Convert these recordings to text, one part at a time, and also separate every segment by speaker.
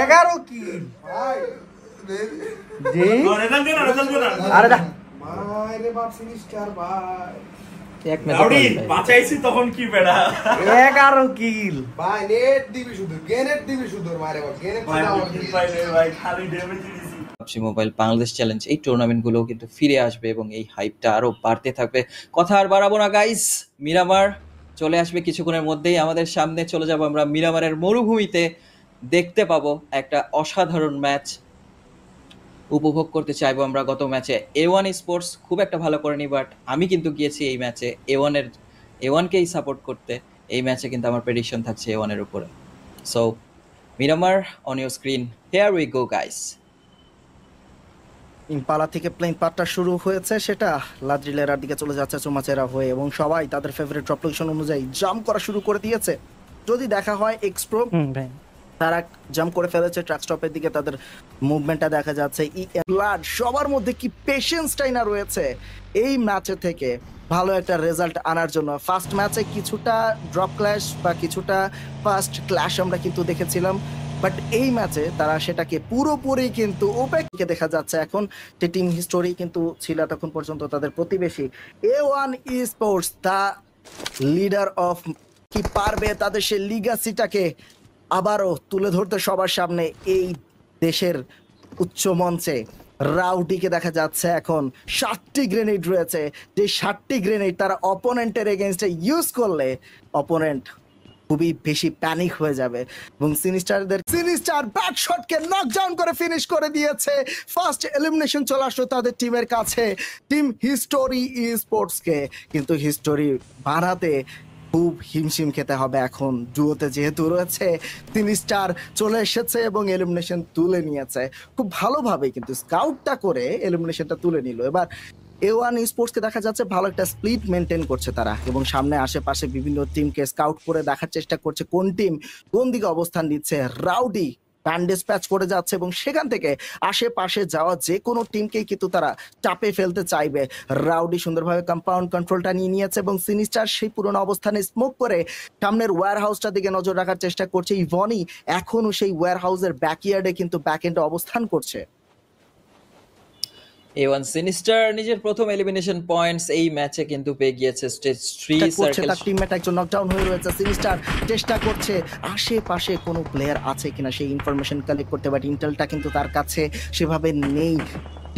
Speaker 1: 11 কিল ভাই জি আরে দা মারে বাপ সিনিস্টার ভাই এক ম্যাচ বাঁচাইছি তখন কি বেড়া 11 কিল ভাই নেট দিবি শুধু গ্রেনেড দিবি শুধু মারে বাপ গ্রেনেড ভাই খালি ড্যামেজ দিছি
Speaker 2: পাবজি মোবাইল বাংলাদেশ চ্যালেঞ্জ এই টুর্নামেন্টগুলো কিন্তু ফিরে আসবে এবং এই হাইপটা আরো বাড়তে থাকবে। কথা আর বাড়াবো না গাইস, মিরামার চলে আসবে কিছুক্ষণের মধ্যেই আমাদের সামনে। চলে যাব আমরা মিরামারের মরুভূমিতে, দেখতে পাবো একটা অসাধারণ ম্যাচ, উপভোগ করতে চাইবো আমরা। গত ম্যাচে A1 স্পোর্টস খুব একটা ভালো করেনি, বাট আমি কিন্তু গিয়েছি এই ম্যাচে A1কেই সাপোর্ট করতে। এই ম্যাচে কিন্তু আমার প্রেডিকশন থাকছে A1 এর উপরে। So Miramar on your screen, here we go guys.
Speaker 3: Impala থেকে প্লেন পার্টটা শুরু হয়েছে, সেটা লাদ্রিলেরার দিকে চলে যাচ্ছে চুমাচেরা হয়ে, এবং সবাই তাদের ফেভারিট ড্রপ লোকেশন অনুযায়ী জাম্প করা শুরু করে দিয়েছে। যদি দেখা হয় এক্সপ্রো তারা জাম্প করে ফেলেছে ট্রাক স্টপের দিকে, তাদের মুভমেন্টটা দেখা যাচ্ছে। ব্লাড সবার মধ্যে কি পেশেন্সটাই না রয়েছে এই ম্যাচে থেকে ভালো একটা রেজাল্ট আনার জন্য। ফার্স্ট ম্যাচে কিছুটা ড্রপ ক্ল্যাশ বা কিছুটা ফার্স্ট ক্ল্যাশ আমরা কিন্তু দেখেছিলাম, বাট এই ম্যাচে তারা সেটাকে পুরোপুরি কিন্তু ওপেকে দেখা যাচ্ছে। এখন যে টিম হিস্টোরি কিন্তু ছিল তখন পর্যন্ত তাদের প্রতিবেশী A1 sports, the leader of, কি পারবে তাদের সেই লিগাসিটাকে আবারও তুলে ধরতে সবার সামনে এই দেশের উচ্চ মঞ্চে। রাউডিকে দেখা যাচ্ছে এখন 7টি গ্রেনেড রয়েছে, যে 7টি গ্রেনেড তারা অপোনেন্টের এগেনস্টে ইউজ করলে অপোনেন্ট খুবই বেশি প্যানিক হয়ে যাবে। এবং সিনিস্টার ব্যাক শটকে নকডাউন করে ফিনিশ করে দিয়েছে। ফার্স্ট এলিমিনেশন চলে আসলো তাদের টিমের কাছে, টিম হিস্টোরি স্পোর্টসকে। কিন্তু হিস্টোরি বানাতে খুব হিমশিম খেতে হবে এখন, ডুয়োতে যেহেতু রয়েছে সিনিস্টার চলে এসেছে এবং এলিমিনেশন তুলে নিয়েছে খুব ভালোভাবে, কিন্তু স্কাউটটা করে এলিমিনেশনটা তুলে নিল। এবার A1 স্পোর্টসকে দেখা যাচ্ছে ভালো একটা স্প্লিট মেনটেন করছে তারা, এবং সামনে আশেপাশে বিভিন্ন টিমকে স্কাউট করে দেখার চেষ্টা করছে কোন টিম কোন দিকে অবস্থান নিচ্ছে। রাউডি ব্যান্ডেজ প্যাচ করে যাচ্ছে এবং সেখান থেকে আশেপাশে যাওয়া যে কোনো টিমকেই কিন্তু তারা চাপে ফেলতে চাইবে। রাউডি সুন্দরভাবে কম্পাউন্ড কন্ট্রোলটা নিয়ে নিয়েছে এবং সিনিস্টার সেই পুরনো অবস্থানে স্মোক করে সামনের ওয়্যার হাউসটার দিকে নজর রাখার চেষ্টা করছে। ইভনি এখনও সেই ওয়্যার হাউসের ব্যাকইয়ার্ডে কিন্তু ব্যাকএন্ডে অবস্থান করছে।
Speaker 2: A1 সিনিস্টার নিজের প্রথম এলিমিনেশন পয়েন্টস এই ম্যাচে কিন্তু পেয়ে গিয়েছে স্টেজ 3 সার্কেল।
Speaker 3: তার টিমমেট একজন নকডাউন হয়ে রয়েছে। সিনিস্টার চেষ্টা করছে আশেপাশে কোনো প্লেয়ার আছে কিনা সেই ইনফরমেশন কালেক্ট করতে, বাট ইন্টেলটা কিন্তু তার কাছে সেভাবে নেই।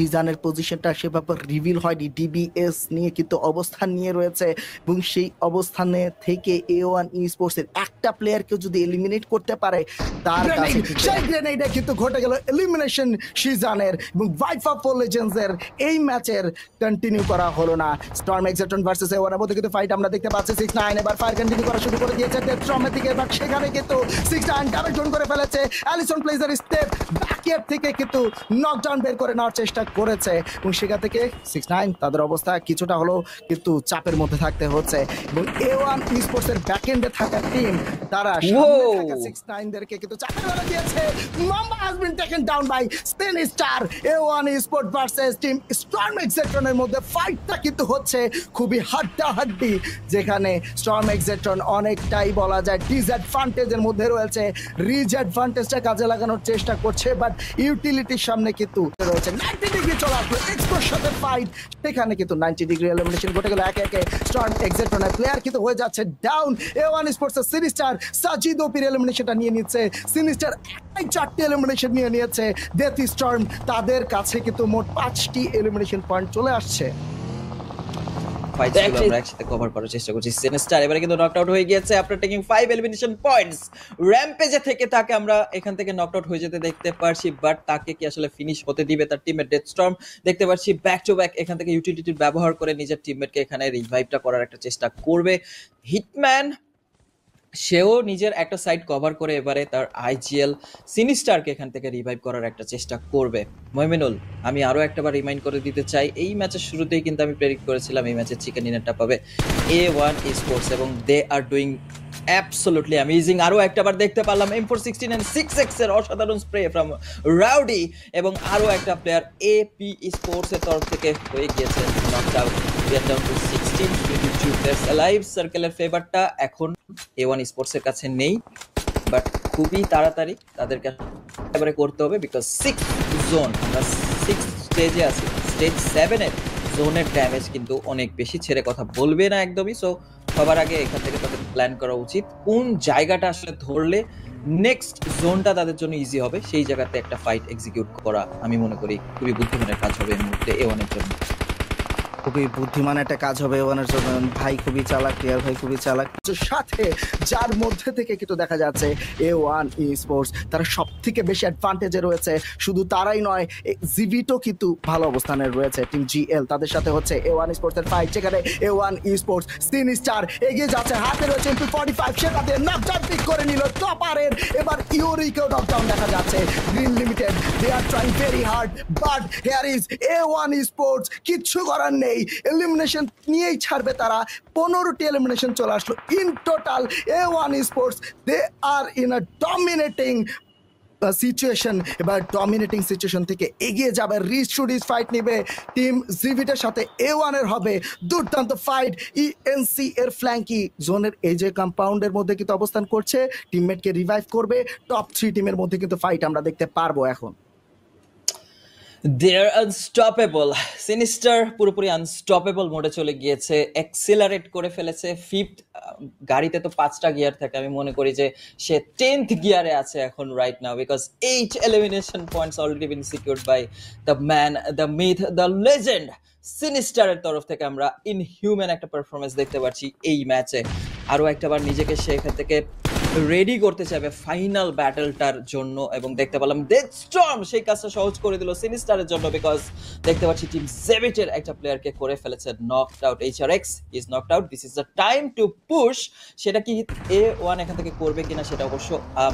Speaker 3: ডিজানের পজিশনটা সেভাবে রিভিল হয়নি, ডিবিএস নিয়ে কিন্তু অবস্থান নিয়ে রয়েছে, এবং সেই অবস্থানে থেকে A1 স্পোর্টসের একটা প্লেয়ারকে যদি এলিমিনেট করতে পারে তার কাছে সেই গ্রেনেডে কিন্তু ঘটে গেল এলিমিনেশন সিজনের, এবং ভাইফা ফর লেজেন্ডসের এই ম্যাচের কন্টিনিউ করা হলো না। স্টর্ম এক্সাটন ভার্সেস A1 এর মধ্যে কিন্তু ফাইট আমরা দেখতে পাচ্ছি। 6-9 এবার ফায়ার কন্টিনিউ করা শুরু করে দিয়েছে স্টর্মের দিকে, বাট সেখানে কিন্তু 6-9 ড্যামেজ জোন করে ফেলেছে। অ্যালিসন প্লেজার স্টেপ ব্যাকইয়ার থেকে কিন্তু নকডাউন বের করে নেওয়ার চেষ্টা করেছে, এবং সেখান থেকে 6-9 তাদের অবস্থা কিছুটা হলেও কিন্তু চাপের মধ্যে থাকতে হচ্ছে। এবং A1 স্পোর্টসের ব্যাকএন্ডে থাকা টিম তারা সামনে থাকা 6-9 দেরকে কিন্তু চাপে ফেলে দিয়েছে। Mamba has been taken down by Sinister. A1 sports versus team storm এক্সাটনের মধ্যে ফাইটটা কিন্তু হচ্ছে খুবই হাড্ডাহাড্ডি, যেখানে স্টর্ম এক্সাটন অনেকটাই বলা যায় ডিসঅ্যাডভান্টেজের মধ্যে রয়েছে। রিজঅ্যাডভান্টেজটা কাজে লাগানোর চেষ্টা করছে, বাট ইউটিলিটির সামনে কিন্তু রয়েছে 90 ডিগ্রি চলে আসলো এক্সপ্লোর সাথে ফাইট, সেখানে কিন্তু 90 ডিগ্রি এলিমিনেশন ঘটে গেল। একে একে স্টর্ম এক্সাটনের প্লেয়ার কিন্তু হয়ে যাচ্ছে ডাউন। A1 স্পোর্টস এর সিনিস্টার সাজিদ ওপির এলিমিনেশনটা নিয়ে নিচ্ছে। সিনিস্টার একটাই 4টি এলিমিনেশন নিয়ে নিয়েছে। ডেথ স্টর্ম তাদের কাছে কিন্তু মোট 5টি এলিমিনেশন পয়েন্ট চলে আসছে।
Speaker 2: ফাইটগুলো আমরা একসাথে কভার করার চেষ্টা করছি। সিনিস্টার এবারে কিন্তু নকড আউট হয়ে গিয়েছে আফটার টেকিং 5 এলিমিনেশন পয়েন্টস। র‍্যাম্পেজে থেকে তাকে আমরা এখান থেকে নকড আউট হয়ে যেতে দেখতে পারছি, বাট তাকে কি আসলে ফিনিশ হতে দিবে তার টিমমেট ডেথ স্টর্ম? দেখতে পাচ্ছি ব্যাক টু ব্যাক এখান থেকে ইউটিলিটি ব্যবহার করে নিজের টিমমেটকে এখানে রিভাইভটা করার একটা চেষ্টা করবে হিটম্যান। সেও নিজের একটা সাইড কভার করে এবারে তার আইজিএল সিনিস্টারকে এখান থেকে রিভাইভ করার একটা চেষ্টা করবে। মইমিনুল, আমি আরও একটাবার রিমাইন্ড করে দিতে চাই, এই ম্যাচের শুরুতেই কিন্তু আমি প্রেডিক্ট করেছিলাম এই ম্যাচে চিকেন ডিনারটা পাবে A1 স্পোর্টস, এবং দে আর ডুইং অ্যাবসলিউটলি অ্যামেজিং। আরও একটাবার দেখতে পারলাম M416 and 6X এর অসাধারণ স্প্রে ফ্রম রাউডি, এবং আরও একটা প্লেয়ার AP স্পোর্টস এর তরফ থেকে হয়ে গিয়েছে knocked out. We are down to 16 with 2 players alive। সার্কেলের ফেভারটা এখন A1 স্পোর্টস এর কাছে নেই। বাট খুবই তাড়াতাড়ি তাদেরকে এবারে করতে হবে, বিকজ 6 জোন, আমরা 6 স্টেজে আছি, স্টেজ 7 এর জোনের ড্যামেজ কিন্তু অনেক বেশি, ছেড়ে কথা বলবে না একদমই। সো সবার আগে এখান থেকে তাদের প্ল্যান করা উচিত কোন জায়গাটা আসলে ধরলে নেক্সট জোনটা তাদের জন্য ইজি হবে, সেই জায়গাতে একটা ফাইট এক্সিকিউট করা আমি মনে করি খুবই বুদ্ধিমানের কাজ হবে এই মুহূর্তে A1 এর জন্য।
Speaker 3: খুবই বুদ্ধিমান একটা কাজ হবে ওয়ানের জন্য। ভাই খুবই চালাক, টিয়ার ভাই খুবই চালাক, সাথে যার মধ্যে থেকে কিন্তু দেখা যাচ্ছে A1 eSports তারা সব থেকে বেশি অ্যাডভান্টেজে রয়েছে। শুধু তারাই নয়, জিভিটো কিন্তু ভালো অবস্থানে রয়েছে। টিম GL তাদের সাথে হচ্ছে A1 eSports এর ফাইট, যেখানে A1 eSports সিনিস্টার এগিয়ে যাচ্ছে, হাতে রয়েছে MP45, সেটা দিয়ে নকডাউন পিক করে নিল টপারের। এবার ইউরিকেও নকডাউন দেখা যাচ্ছে। Green Limited they are trying very hard, but here is A1 eSports, কিচ্ছু করার নেই, এলিমিনেশন নিয়েই ছাড়বে তারা। 15টি এলিমিনেশন চলে আসলো in total. A1 eSports they are in a dominating situation. এবার ডমিনেটিং সিচুয়েশন থেকে এগিয়ে যাবে, রিচ টু রিচ ফাইট নিবে টিম জিভিটের সাথে। A1 এর হবে দুর্দান্ত ফাইট। ENC এর ফ্ল্যাঙ্কি জোনের এই যে কম্পাউন্ডের মধ্যে কিন্তু অবস্থান করছে, টিমমেটকে রিভাইভ করবে। টপ 3 টিমের মধ্যে কিন্তু ফাইট আমরা দেখতে পারবো এখন।
Speaker 2: They're unstoppable. Sinister পুরোপুরি আনস্টপেবল মোডে চলে গিয়েছে, অ্যাক্সিলারেট করে ফেলেছে। 5th গাড়িতে তো 5টা গিয়ার থাকে, আমি মনে করি যে সে 10th গিয়ারে আছে এখন right now, because 8 elimination points already been secured by the man, the myth, the legend. সিনিস্টারের তরফ থেকে আমরা ইনহিউম্যান একটা পারফরমেন্স দেখতে পাচ্ছি এই ম্যাচে। আরও একটাবার নিজেকে সে এখান থেকে রেডি করতে চাইবে ফাইনাল ব্যাটলটার জন্য, এবং দেখতে পেলাম ডেথস্টর্ম সেই কাজটা সহজ করে দিল সিনিস্টারের জন্য, বিকজ দেখতে পাচ্ছি টিম জেভিটের একটা প্লেয়ারকে করে ফেলেছে knocked out. HRX is knocked out, this is the time to push. সেটা কি A1 এখান থেকে করবে কিনা সেটা অবশ্য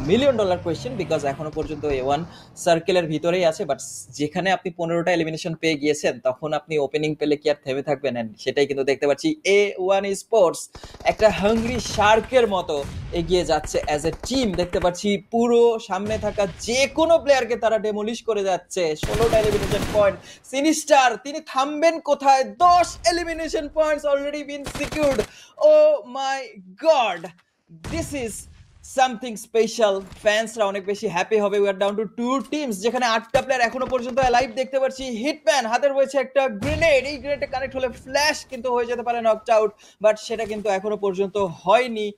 Speaker 2: $1,000,000 কোয়েশ্চেন, বিকজ এখনো পর্যন্ত A1 সার্কেলের ভিতরেই আছে। বাট যেখানে আপনি 15টা এলিমিনেশন পেয়ে গিয়েছেন, তখন আপনি ওপেনিং পেলে কি আর থেমে থাকবেন? সেটাই কিন্তু দেখতে পাচ্ছি A1 eSports একটা হাংরি শার্কের মতো এগিয়ে যাচ্ছে অ্যাজ এ টিম। দেখতে পাচ্ছি পুরো সামনে থাকা যে কোনো প্লেয়ারকে তারা ডেমোলিশ করে যাচ্ছে। 16টা এলিমিনেশন পয়েন্ট। সিনিস্টার তিনি থামবেন কোথায়? 10 elimination points already been secured. Oh my god, this is something special. ফ্যান্সরা অনেক বেশি হ্যাপি হবে। We are down to 2 teams, যেখানে 8টা প্লেয়ার এখনো পর্যন্ত লাইভ দেখতে পাচ্ছি। হিটম্যান হাতে রয়েছে একটা গ্রেনেড, এই গ্রেনেডে কানেক্ট হলে ফ্ল্যাশ কিন্তু হয়ে যেতে পারে নকড আউট, বাট সেটা কিন্তু এখনো পর্যন্ত হয়নি।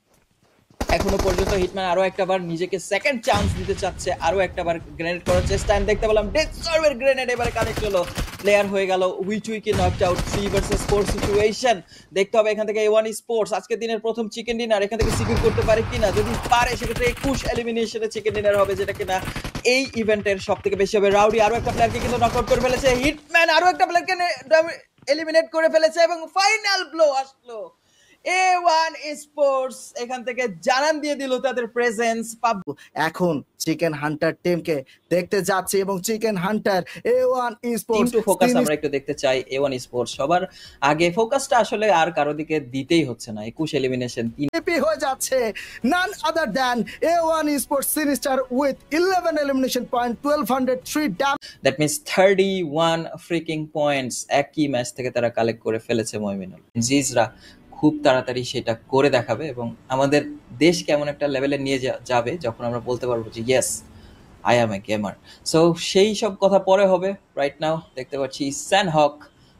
Speaker 2: এখনো পর্যন্ত হিটম্যান আরো একটাবার নিজেকে সেকেন্ড চান্স দিতে চাচ্ছে, আরো একটাবার গ্রেনেড করার চেষ্টা। আমি দেখতে পেলাম ডেথস্টর্মের গ্রেনেড এবারে কানেক্ট হলো, প্লেয়ার হয়ে গেল উইচুইকে নকড আউট। 3 versus 4 situation. দেখতে হবে এখান থেকে A1 eSports আজকে দিনের প্রথম চিকেন ডিনার এখান থেকে সিকিউর করতে পারে কিনা। যদি পারে সেক্ষেত্রে 21 এলিমিনেশনে চিকেন ডিনার হবে, যেটা কিনা এই ইভেন্টের সব থেকে বেশি হবে। রাউডি আরো একটা প্লেয়ারকে কিন্তু নক আউট করে ফেলেছে। হিটম্যান আরো একটা প্লেয়ারকে এলিমিনেট করে ফেলেছে, এবং ফাইনাল ব্লো আসলো। A1 eSports এখান থেকে জানান দিয়ে দিল তাদের প্রেজেন্স।
Speaker 3: এখন চিকেন হান্টার টিমকে দেখতে যাচ্ছে, এবং chicken Hunter A1 eSports
Speaker 2: team to focus আমরা একটু দেখতে চাই। A1 eSports সবার আগে ফোকাসটা আসলে আর কারো দিকে দিতেই হচ্ছে না। 21 এলিমিনেশন 3
Speaker 3: হয়ে যাচ্ছে। None other than A1 eSports Sinister with 11 elimination point, 1203 damn.
Speaker 2: That means 31 freaking points একই ম্যাচ থেকে তারা কালেক্ট করে ফেলেছে ময়মিনুল। জিজরা খুব তাড়াতাড়ি সেটা করে দেখাবে, এবং আমাদের দেশ কেমন একটা লেভেলে নিয়ে যাবে যখন আমরা বলতে পারবো যে yes I am a gamer. So সেই সব কথা পরে হবে। রাইট নাও দেখতে পাচ্ছি Sanhok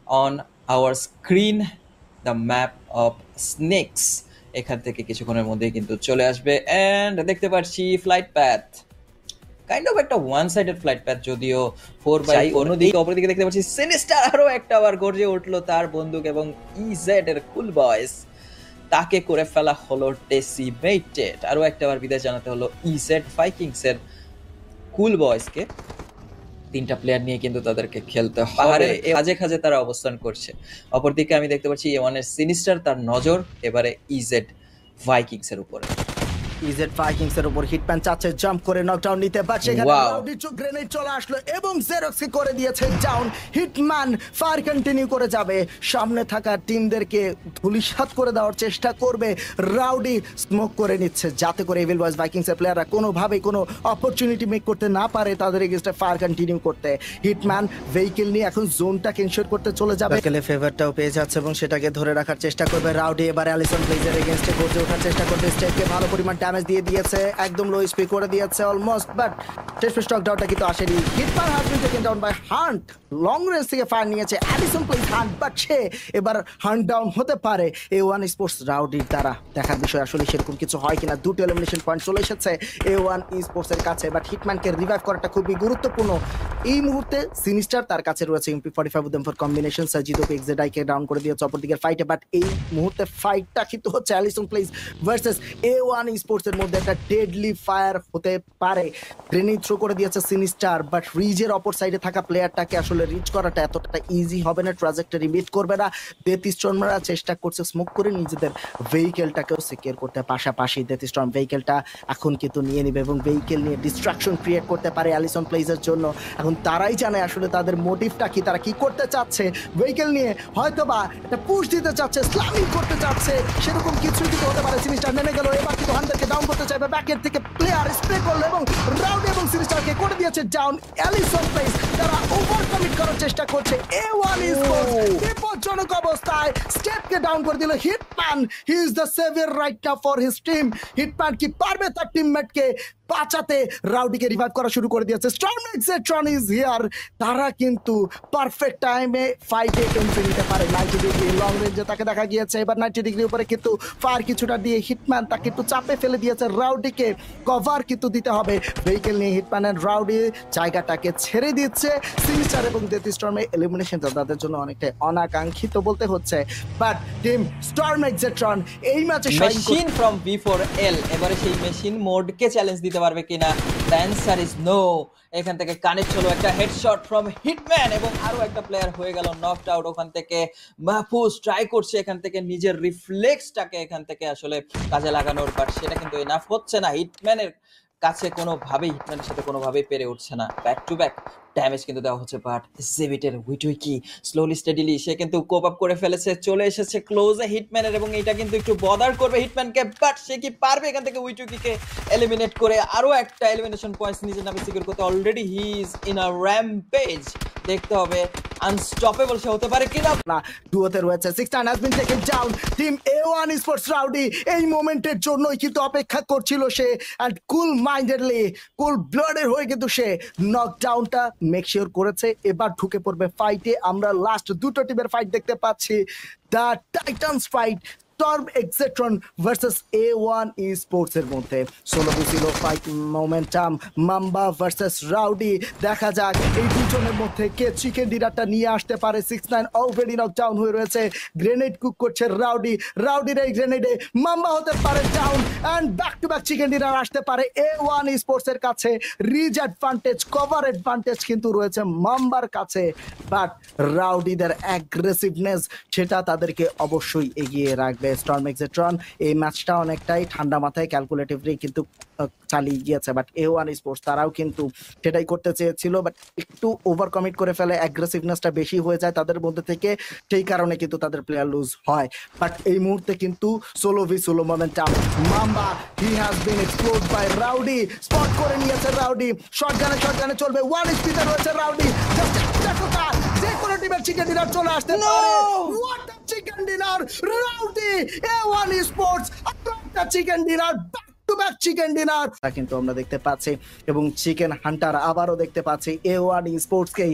Speaker 2: on our screen, the map of snakes এখান থেকে কিছুক্ষণের মধ্যেই কিন্তু চলে আসবে। অ্যান্ড দেখতে পাচ্ছি ফ্লাইট প্যাথ, কাইন্ড অফ একটা ওয়ান সাইডেড ফ্লাইট প্যাথ, যদিও 4x। অন্যদিকে অপরদিকে দেখতে পাচ্ছি সিনিস্টার আরো একটা আবার গর্জে উঠলো তার বন্দুক, এবং ইজেড এর কুল বয়েস তাকে করে ফেলা হলো ডেসিমেটেড। আরো একটা আবার বিদায় জানাতে হলো ইজেড ভাইকিংস এর কুল বয়েসকে। 3টা প্লেয়ার নিয়ে কিন্তু তাদেরকে খেলতে পাহাড়ে কাজে কাজে তারা অবস্থান করছে। অপরদিকে আমি দেখতে পাচ্ছি A1 এর সিনিস্টার তার নজর এবারে ইজেড ভাইকিংস এর উপরে।
Speaker 3: ইজেড ভাইকিংস এর উপর হিটম্যান চাচ্ছে জাম্প করে নকডাউন নিতে, বাট সেখানে রাউডি চুক গ্রেনেড চলে আসলো এবং জেরক্সকে করে দিয়েছে ডাউন। হিটম্যান ফায়ার কন্টিনিউ করে যাবে, সামনে থাকা টিমদেরকে ধুলিসাৎ করে দেওয়ার চেষ্টা করবে। রাউডি স্মোক করে নিচ্ছে যাতে করে এভিল বয়েজ ভাইকিংস এর প্লেয়াররা কোনোভাবেই কোনো অপরচুনিটি মেক করতে না পারে তাদের এগেইনস্টে ফায়ার কন্টিনিউ করতে। হিটম্যান ভেহিকেল নিয়ে এখন জোনটাকে ইনশিওর করতে চলে যাবে। কেলে ফেভারটাও পেয়ে যাচ্ছে এবং সেটাকে ধরে রাখার চেষ্টা করবে রাউডি। এবারে অ্যালিসন ব্লেজার এগেইনস্টে গর্জে ওঠার চেষ্টা করবে, স্টেককে ভালো পরিমাণ ড্যামেজ দিয়ে দিয়েছে, একদম লো স্পিড করে দিয়েছে অলমোস্ট, বাট শেষমেশ নকডাউনটা কিন্তু আসেনি। Hitman has been taken down by Hunt. Long range থেকে ফায়ার নিয়েছে অ্যালিসন প্লেস হান্ট, বাট সে এবার হান্ট ডাউন হতে পারে A1 স্পোর্টস রাউডির দ্বারা। দেখার বিষয় আসলে সেরকম কিছু হয় কিনা। দুটো এলিমিনেশন পয়েন্ট চলে এসেছে A1 স্পোর্টস এর কাছে, বাট হিটম্যানকে রিভাইভ করাটা খুবই গুরুত্বপূর্ণ এই মুহূর্তে। সিনিস্টার তার কাছে রয়েছে MP45 উইথ ফর কম্বিনেশন, সাজিদোকে এক্সজেডাই কে ডাউন করে দিয়েছে অপরদিকের ফাইটে, বাট এই মুহূর্তে ফাইটটা কিন্তু হচ্ছে Allison place versus A1 sports এর মধ্যে একটা ডেডলি ফায়ার হতে পারে। গ্রেনেড থ্রো করে দিয়েছে সিনিস্টার, বাট রিজের অপর সাইডে থাকা প্লেয়ারটাকে আসলে রিচ করাটা এতটা ইজি হবে না, ট্রাজেক্টরি মিট করবে না। ডেথস্টর্মরা চেষ্টা করছে স্মোক করে নিজেদের ভেহিকেলটাকেও সিকিউর করতে, পাশাপাশি ডেথস্টর্ম ভেহিকেলটা এখন কিন্তু নিয়ে নেবে এবং ভেহিকেল নিয়ে ডিস্ট্রাকশন ক্রিয়েট করতে পারে অ্যালিসন প্লেসের জন্য। এখন তারাই জানে আসলে তাদের মোটিভটা কি, তারা কি করতে চাচ্ছে। ভেহিকেল নিয়ে হয়তোবা একটা পুশ দিতে চাচ্ছে, স্ল্যামিং করতে চাচ্ছে, সেরকম কিছু কিন্তু হতে পারে। সিনিস্টার নেমে গেল, এবার কিন্তু হান্টারকে ডাউন করতে চাইবে, ব্যাকের থেকে প্লেয়ার স্প্রে করলো এবং রাউন্ড এবং সিনিস্টারকে করে দিয়েছে ডাউন। অ্যালিসন প্লেস তারা ওভার কমিট করার চেষ্টা করছে। A1 স্পোর্টস বিপজ্জনক অবস্থায় স্টেপকে ডাউন করে দিল hitman. He is the severe right now for his team. Hitman কি পারবে তার টিমমেটকে বাঁচাতে? রাউডিকে রিভাইভ করা শুরু করে দিয়েছে। Storm is here. তারা কিন্তু পারফেক্ট টাইমে ফাইটে এন্ট্রি নিতে পারে। 90 ডিগ্রি লং রেঞ্জে তাকে দেখা গিয়েছে, এবার 90 ডিগ্রি উপরে কিন্তু ফায়ার কিছুটা দিয়ে হিটম্যান তাকে একটু চাপে ফেলে দিয়েছে। রাউডিকে কভার কিন্তু দিতে হবে। ভেহিকেল নিয়ে হিটম্যান এন্ড রাউডি জায়গাটাকে ছেড়ে দিচ্ছে। সিনিস্টার এবং ডেথ স্টর্মে এলিমিনেশনটা তাদের জন্য অনেকটাই অনাকাঙ্ক্ষিত বলতে হচ্ছে, বাট টিম স্টর্ম এক্সেট্রন এই ম্যাচে
Speaker 2: মেশিন ফ্রম B4L এবারে সেই মেশিন মোডকে চ্যালেঞ্জ দিতে পারবে কিনা? The answer is no. এখান থেকে কানেক্ট হলো একটা হেডশট ফ্রম হিটম্যান এবং আরো একটা প্লেয়ার হয়ে গেল নকড আউট। ওখান থেকে মাহফুজ ট্রাই করছে এখান থেকে নিজের রিফ্লেক্সটাকে এখান থেকে আসলে কাজে লাগানোর, বাট সেটা কিন্তু এনাফ হচ্ছে না। হিটম্যানের কাছে কোনোভাবেই, হিটম্যানের সাথে কোনোভাবেই পেরে উঠছে না। ব্যাক টু ব্যাক ড্যামেজ কিন্তু দেওয়া হচ্ছে, বাট জেভিটের উইটুইকি স্লোলি স্টেডিলি সে কিন্তু কোপ আপ করে ফেলেছে, চলে এসেছে ক্লোজে হিটম্যানের এবং এটা কিন্তু একটু বদার করবে হিটম্যানকে, বাট সে কি পারবে এখান থেকে উইটুইকিকে এলিমিনেট করে আরো একটা এলিমিনেশন পয়েন্টস নিজের নামে সিকিউর করতে? Already he is in a rampage. দেখতে হবে আনস্টপেবল সে হতে পারে কিনা।
Speaker 3: না, ডুয়োতে রয়েছে 69 has been taken down. Team A1 sports rowdy এই মোমেন্টের জন্যই কিন্তু অপেক্ষা করছিল সে, এন্ড কুল মাইন্ডেডলি কুল ব্লাডের হয়ে কিন্তু সে নকডাউনটা মেক শিওর করেছে। এবার ঢুকে পড়বে ফাইটে। আমরা লাস্ট দুটো টিমের ফাইট দেখতে পাচ্ছি, the Titans fight storm Xetron versus A1 sports এর মধ্যে। সোলো ছিল fight momentum, Mamba versus Rowdy. দেখা যাক এই দুজনের মধ্যে কে চিকেন ডিনারটা নিয়ে আসতে পারে। 69 অলরেডি নকডাউন হয়ে রয়েছে, গ্রেনেড কুক করছে রাউডি। রাউডির এই গ্রেনেডে মাম্বা হতে পারে down, and back to back chicken dinner আসতে পারে A1 স্পোর্টস এর কাছে। রিজ অ্যাডভান্টেজ, কভার অ্যাডভান্টেজ কিন্তু রয়েছে মাম্বার কাছে, বাট রাউডিদের অ্যাগ্রেসিভনেস সেটা তাদেরকে অবশ্যই এগিয়ে রাখবে। স্টর্ম এক্সেট্রন এই ম্যাচটা অনেকটাই ঠান্ডা মাথায় ক্যালকুলেটিভলি কিন্তু চালিয়ে গিয়েছে, বাট A1 স্পোর্টস তারাও কিন্তু সেটাই করতে চেয়েছিল, বাট একটু ওভার কমিট করে ফেলে, অ্যাগ্রেসিভনেসটা বেশি হয়ে যায় তাদের মধ্যে থেকে, সেই কারণে কিন্তু তাদের প্লেয়ার লুজ হয়। বাট এই মুহূর্তে কিন্তু solo v solo momentum, Mamba he has been explode by Rowdy. Spot করে নিয়েছে রাউডি, শটগানে চলবে, 1 HP তে রয়েছে রাউডি। যে কোনো টিমের চিকেন ডিনার চলে আসতে পারে। What a chicken dinner! Rowdy A1 sports একটা chicken dinner, back to back chicken dinner কিন্তু আমরা দেখতে পাচ্ছি, এবং চিকেন হান্টার আবারও দেখতে পাচ্ছি A1 স্পোর্টসকেই।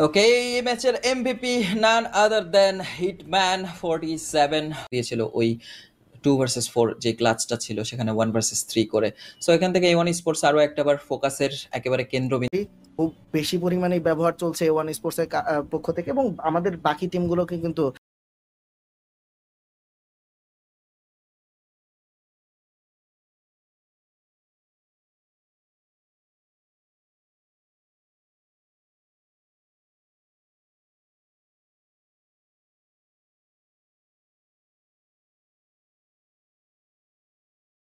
Speaker 2: ওকে, এই ম্যাচের এমভিপি নান আদার দেন হিটম্যান। 47 দিয়েছিল ওই 2 ভার্সেস 4 যে ক্লাচটা ছিল, সেখানে 1 ভার্সেস 3 করে। সো এখান থেকে A1 স্পোর্টস আরো একটাবার ফোকাসের একেবারে কেন্দ্রবিন্দু।
Speaker 3: খুব বেশি পরিমাণে ব্যবহার চলছে A1 স্পোর্টস এর পক্ষ থেকে, এবং আমাদের বাকি টিমগুলোকে কিন্তু